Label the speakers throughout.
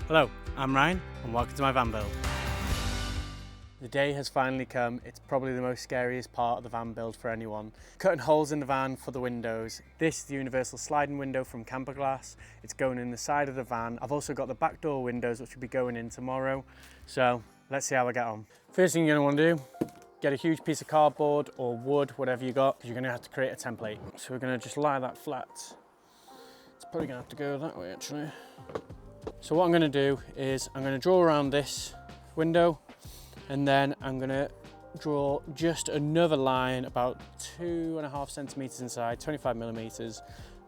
Speaker 1: Hello, I'm Ryan and welcome to my van build. The day has finally come. It's probably the most scariest part of the van build for anyone. Cutting holes in the van for the windows. This is the universal sliding window from Camperglass. It's going in the side of the van. I've also got the back door windows which will be going in tomorrow. So let's see how I get on. First thing you're going to want to do, get a huge piece of cardboard or wood, whatever you got, because you're going to have to create a template. So we're going to just lie that flat. It's probably going to have to go that way actually. So what I'm going to do is I'm going to draw around this window, and then I'm going to draw just another line about 2.5 centimeters inside, 25 millimeters.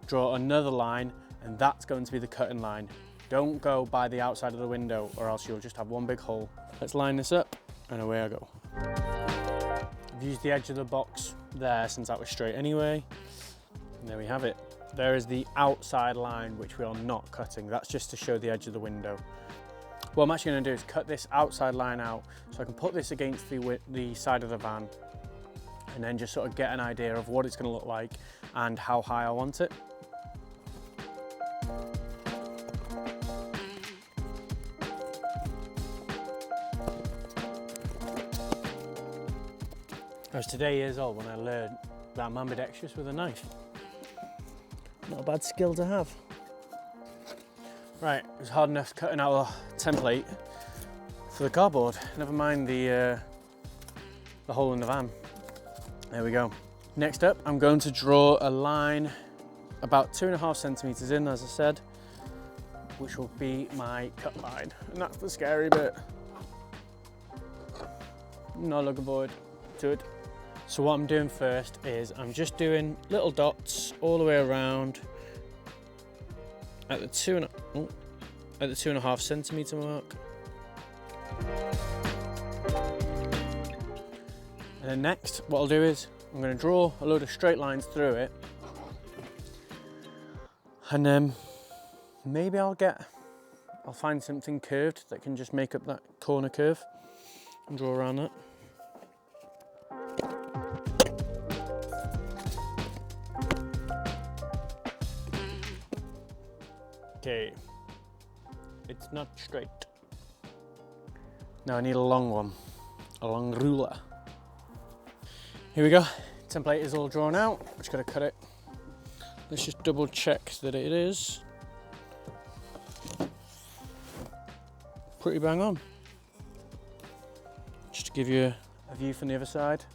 Speaker 1: Draw another line, and that's going to be the cutting line. Don't go by the outside of the window or else you'll just have one big hole. Let's line this up and away I go. I've used the edge of the box there since that was straight anyway. And there we have it. There is the outside line which we are not cutting. That's just to show the edge of the window. What I'm actually going to do is cut this outside line out so I can put this against the side of the van and then just sort of get an idea of what it's going to look like and how high I want it. I was today years old when I learned that I'm ambidextrous with a knife. Not a bad skill to have. Right, it was hard enough cutting out a template for the cardboard. Never mind the hole in the van. There we go. Next up, I'm going to draw a line about 2.5 centimeters in, as I said, which will be my cut line. And that's the scary bit. Not looking forward to it. So what I'm doing first is I'm just doing little dots all the way around at the 2.5 centimeter mark. And then next, what I'll do is I'm going to draw a load of straight lines through it, and then maybe I'll find something curved that can just make up that corner curve and draw around that. Okay, it's not straight. Now I need a long one, a long ruler. Here we go, template is all drawn out. Just gotta cut it. Let's just double check that it is. Pretty bang on. Just to give you a view from the other side.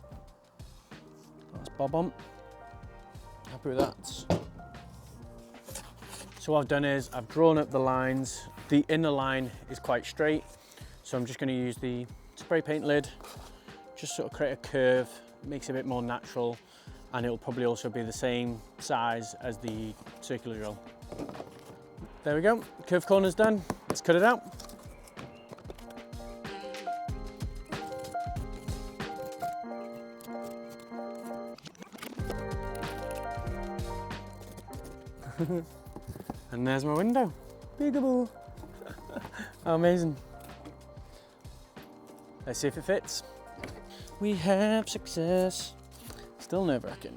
Speaker 1: That's bob on. Happy with that. So what I've done is I've drawn up the lines. The inner line is quite straight, so I'm just going to use the spray paint lid, just sort of create a curve, makes it a bit more natural, and it will probably also be the same size as the circular drill. There we go, curve corner's done. Let's cut it out. And there's my window. Peekaboo. How amazing. Let's see if it fits. We have success. Still nerve-wracking.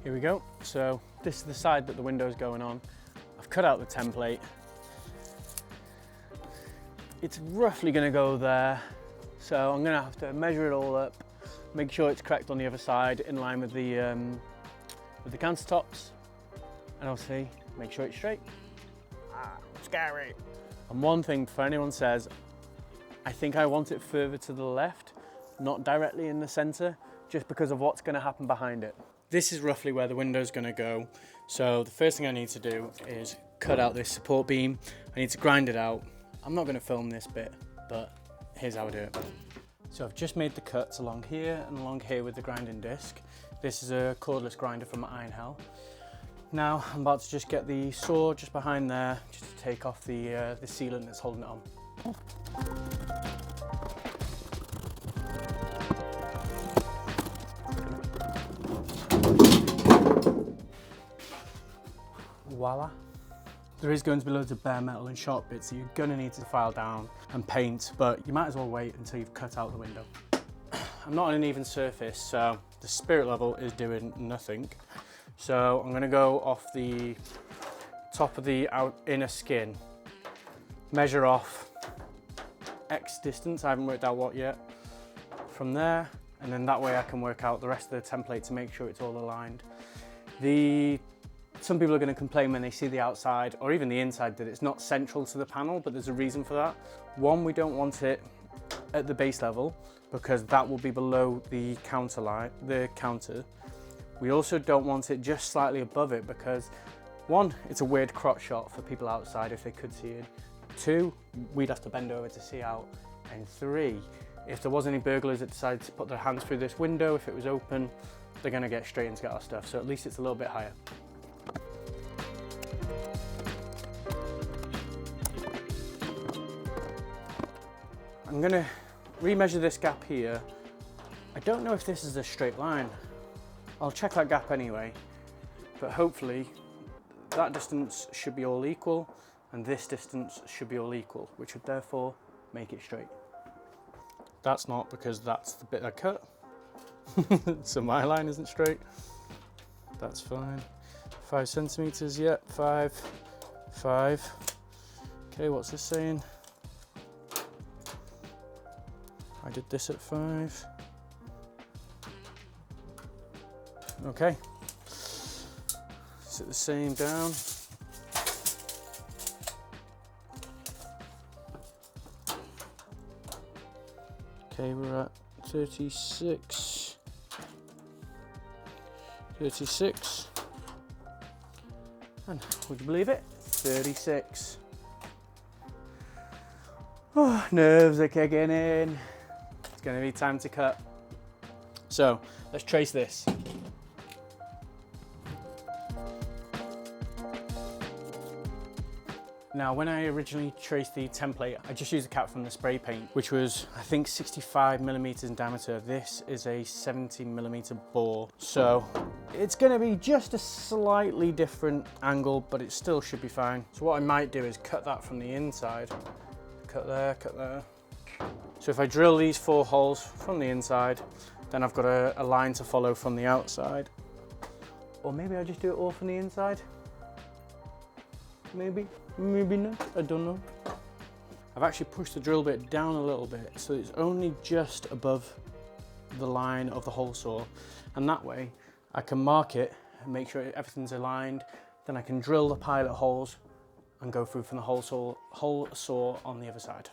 Speaker 1: Here we go. So this is the side that the window's going on. I've cut out the template. It's roughly going to go there. So I'm going to have to measure it all up, make sure it's correct on the other side in line with the countertops. And obviously make sure it's straight. Scary. And one thing, before anyone says, I think I want it further to the left, not directly in the center, just because of what's going to happen behind it. This is roughly where the window's going to go. So the first thing I need to do is cut out this support beam. I need to grind it out. I'm not going to film this bit, but here's how I do it. So I've just made the cuts along here and along here with the grinding disc. This is a cordless grinder from Iron Hell. Now I'm about to just get the saw just behind there, just to take off the sealant that's holding it on. Voila. There is going to be loads of bare metal and sharp bits that you're going to need to file down and paint, but you might as well wait until you've cut out the window. I'm not on an even surface, so the spirit level is doing nothing. So I'm going to go off the top of the inner skin measure off X distance, I haven't worked out what yet, from there, and then that way I can work out the rest of the template to make sure it's all aligned. Some people are going to complain when they see the outside or even the inside that it's not central to the panel, but there's a reason for that. One, we don't want it at the base level because that will be below the counter. We also don't want it just slightly above it because one, it's a weird crotch shot for people outside if they could see it. Two, we'd have to bend over to see out. And three, if there was any burglars that decided to put their hands through this window, if it was open, they're going to get straight in to get our stuff. So at least it's a little bit higher. I'm going to remeasure this gap here. I don't know if this is a straight line. I'll check that gap anyway, but hopefully that distance should be all equal and this distance should be all equal, which would therefore make it straight. That's not, because that's the bit I cut. So my line isn't straight. That's fine. 5 centimeters, yep, 5. Okay, what's this saying? I did this at 5. Okay. Set the same down. Okay, we're at 36. And would you believe it? 36. Oh, nerves are kicking in. It's going to be time to cut. So let's trace this. Now, when I originally traced the template, I just used a cap from the spray paint, which was, I think, 65 millimeters in diameter. This is a 70 millimeter bore. So it's gonna be just a slightly different angle, but it still should be fine. So what I might do is cut that from the inside. Cut there, cut there. So if I drill these 4 holes from the inside, then I've got a line to follow from the outside. Or maybe I just do it all from the inside. Maybe not, I don't know. I've actually pushed the drill bit down a little bit, so it's only just above the line of the hole saw. And that way I can mark it and make sure everything's aligned. Then I can drill the pilot holes and go through from the hole saw on the other side.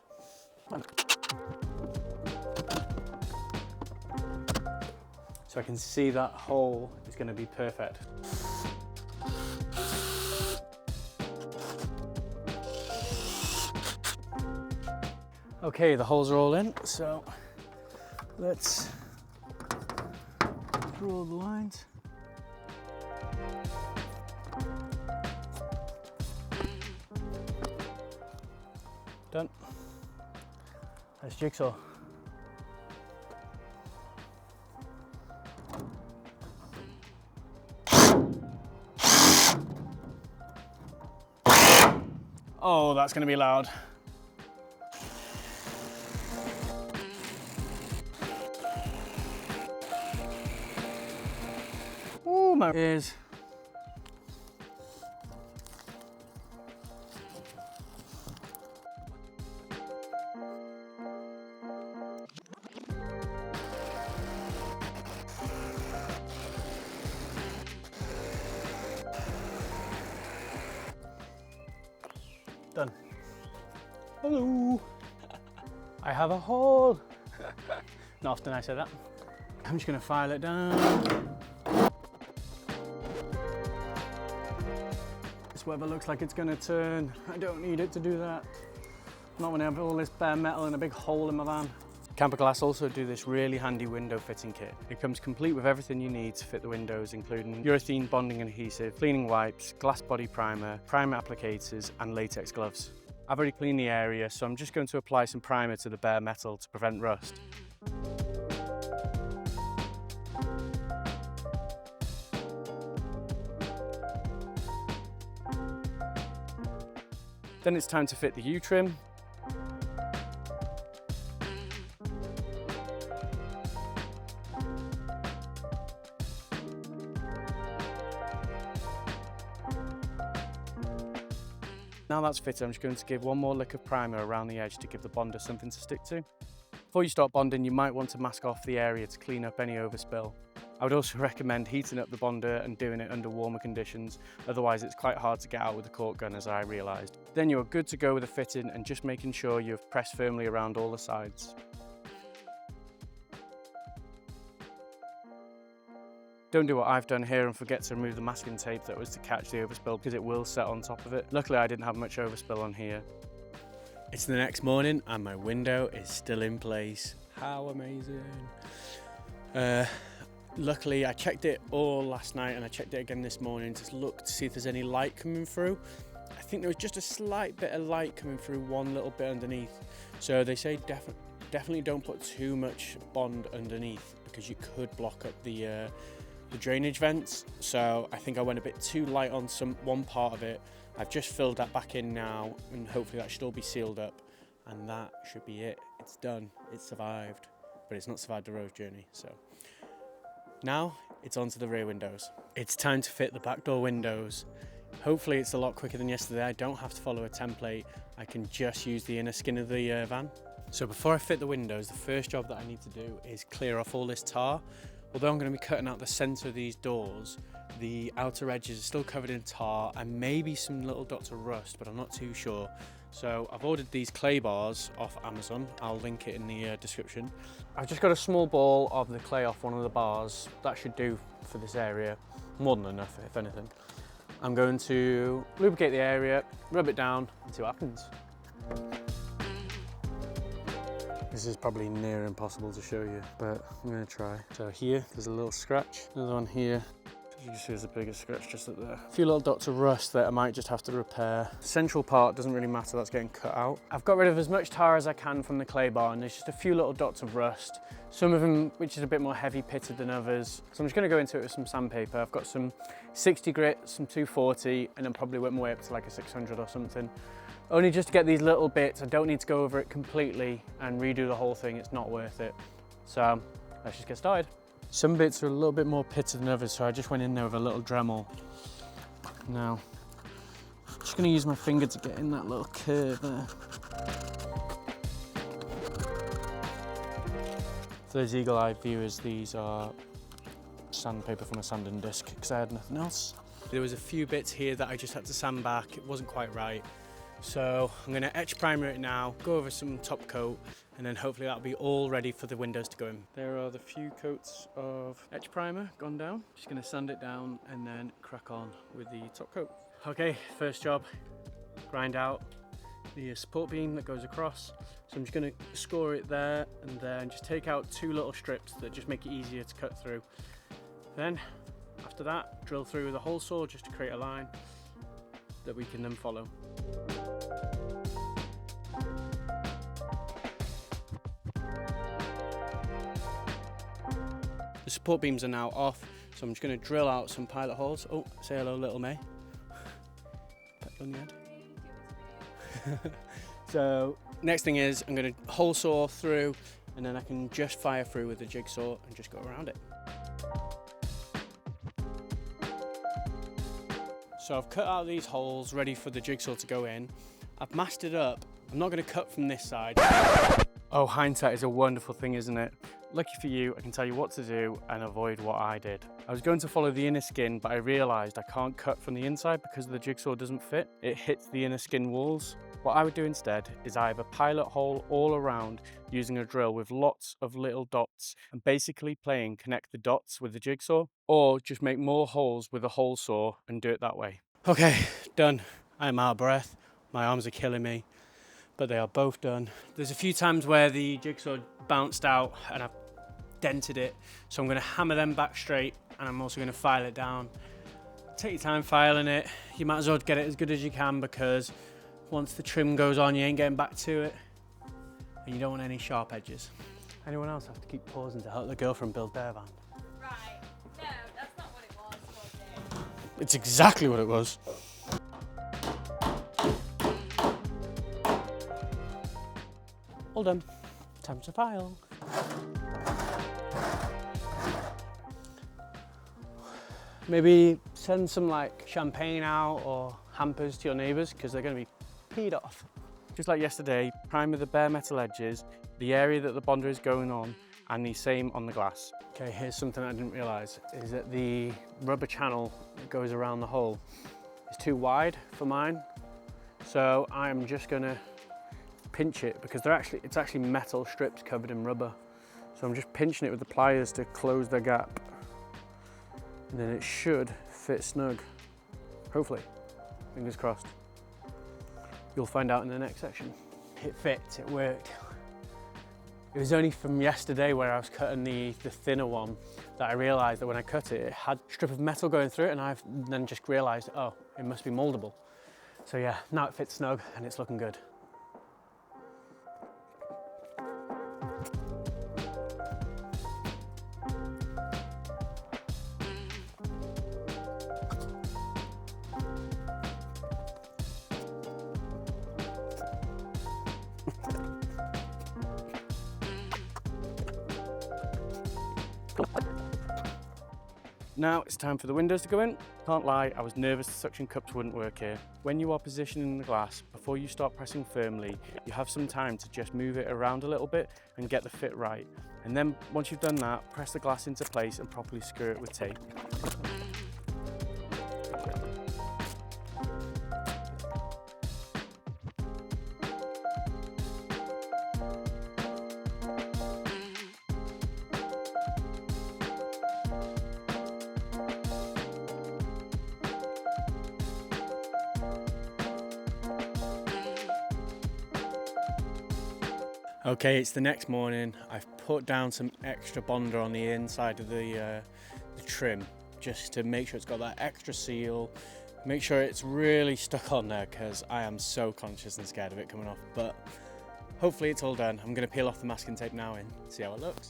Speaker 1: So I can see that hole is going to be perfect. Okay, the holes are all in, so let's draw the lines. Done. That's jigsaw. Oh, that's going to be loud. Oh, my ears. Done. Hello. I have a hole. Not often I say that. I'm just going to file it down. This weather looks like it's going to turn. I don't need it to do that. Not when I have all this bare metal and a big hole in my van. Camper Glass also do this really handy window fitting kit. It comes complete with everything you need to fit the windows, including urethane bonding adhesive, cleaning wipes, glass body primer, primer applicators and latex gloves. I've already cleaned the area, so I'm just going to apply some primer to the bare metal to prevent rust. Then it's time to fit the U-trim. Now that's fitted, I'm just going to give one more lick of primer around the edge to give the bonder something to stick to. Before you start bonding, you might want to mask off the area to clean up any overspill. I would also recommend heating up the bonder and doing it under warmer conditions, otherwise it's quite hard to get out with a cork gun, as I realised. Then you're good to go with the fitting and just making sure you've pressed firmly around all the sides. Don't do what I've done here and forget to remove the masking tape that was to catch the overspill, because it will set on top of it. Luckily I didn't have much overspill on here. It's the next morning and my window is still in place. How amazing. Luckily I checked it all last night and I checked it again this morning to look to see if there's any light coming through. I think there was just a slight bit of light coming through one little bit underneath. So they say definitely don't put too much bond underneath because you could block up the drainage vents. So I think I went a bit too light on one part of it. I've just filled that back in now and hopefully that should all be sealed up and that should be it. It's done, it's survived, but it's not survived the road journey. So now it's onto the rear windows. It's time to fit the back door windows. Hopefully it's a lot quicker than yesterday. I don't have to follow a template. I can just use the inner skin of the van. So before I fit the windows, the first job that I need to do is clear off all this tar. Although I'm going to be cutting out the centre of these doors, the outer edges are still covered in tar and maybe some little dots of rust, but I'm not too sure. So I've ordered these clay bars off Amazon. I'll link it in the description. I've just got a small ball of the clay off one of the bars. That should do for this area, more than enough if anything. I'm going to lubricate the area, rub it down and see what happens. This is probably near impossible to show you, but I'm going to try. So here, there's a little scratch. Another one here. You can see there's a bigger scratch just up there. A few little dots of rust that I might just have to repair. The central part doesn't really matter, that's getting cut out. I've got rid of as much tar as I can from the clay bar, and there's just a few little dots of rust. Some of them which is a bit more heavy pitted than others. So I'm just going to go into it with some sandpaper. I've got some 60 grit, some 240, and then probably work my way up to like a 600 or something. Only just to get these little bits. I don't need to go over it completely and redo the whole thing, it's not worth it. So let's just get started. Some bits are a little bit more pitted than others, so I just went in there with a little Dremel. Now, I'm just going to use my finger to get in that little curve there. For those eagle-eyed viewers, these are sandpaper from a sanding disc because I had nothing else. There was a few bits here that I just had to sand back. It wasn't quite right. So I'm going to etch primer it now, go over some top coat, and then hopefully that'll be all ready for the windows to go in. There are the few coats of etch primer gone down. Just going to sand it down and then crack on with the top coat. Okay, first job, grind out the support beam that goes across. So I'm just going to score it there and then just take out two little strips that just make it easier to cut through. Then after that, drill through with a hole saw just to create a line that we can then follow. The support beams are now off, so I'm just going to drill out some pilot holes. Oh, say hello, little May. Pat you on the head. So next thing is I'm going to hole saw through, and then I can just fire through with the jigsaw and just go around it. So I've cut out these holes ready for the jigsaw to go in. I've masked it up. I'm not going to cut from this side. Oh, hindsight is a wonderful thing, isn't it? Lucky for you, I can tell you what to do and avoid what I did. I was going to follow the inner skin, but I realised I can't cut from the inside because the jigsaw doesn't fit. It hits the inner skin walls. What I would do instead is either pilot hole all around using a drill with lots of little dots and basically connect the dots with the jigsaw, or just make more holes with a hole saw and do it that way. Okay, done. I'm out of breath. My arms are killing me, but they are both done. There's a few times where the jigsaw bounced out and I've dented it, so I'm going to hammer them back straight, and I'm also going to file it down. Take your time filing it. You might as well get it as good as you can, because once the trim goes on, you ain't getting back to it, and you don't want any sharp edges. Anyone else have to keep pausing to help the girlfriend build their van?
Speaker 2: Right, no, that's not what it was it?
Speaker 1: It's exactly what it was. All done. Time to file. Maybe send some like champagne out or hampers to your neighbours, because they're going to be peed off. Just like yesterday, primer the bare metal edges, the area that the bonder is going on, and the same on the glass. Okay, here's something I didn't realise, is that the rubber channel that goes around the hole is too wide for mine. So I'm just gonna pinch it because it's actually metal strips covered in rubber. So I'm just pinching it with the pliers to close the gap. And then it should fit snug, hopefully, fingers crossed. You'll find out in the next section. It fits, it worked. It was only from yesterday where I was cutting the thinner one that I realised that when I cut it, it had a strip of metal going through it, and I've then just realised, oh, it must be mouldable. So yeah, now it fits snug and it's looking good. Now it's time for the windows to go in. Can't lie, I was nervous the suction cups wouldn't work here. When you are positioning the glass, before you start pressing firmly, you have some time to just move it around a little bit and get the fit right. And then once you've done that, press the glass into place and properly screw it with tape. Okay, it's the next morning. I've put down some extra bonder on the inside of the trim just to make sure it's got that extra seal, make sure it's really stuck on there because I am so conscious and scared of it coming off. But hopefully it's all done. I'm going to peel off the masking tape now and see how it looks.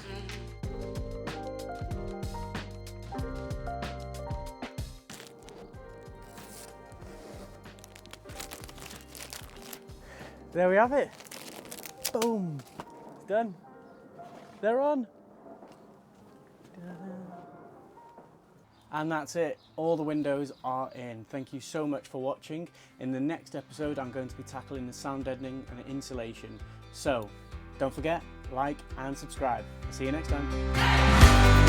Speaker 1: There we have it. Boom, it's done. They're on. And that's it. All the windows are in. Thank you so much for watching. In the next episode, I'm going to be tackling the sound deadening and insulation. So don't forget, like and subscribe. See you next time.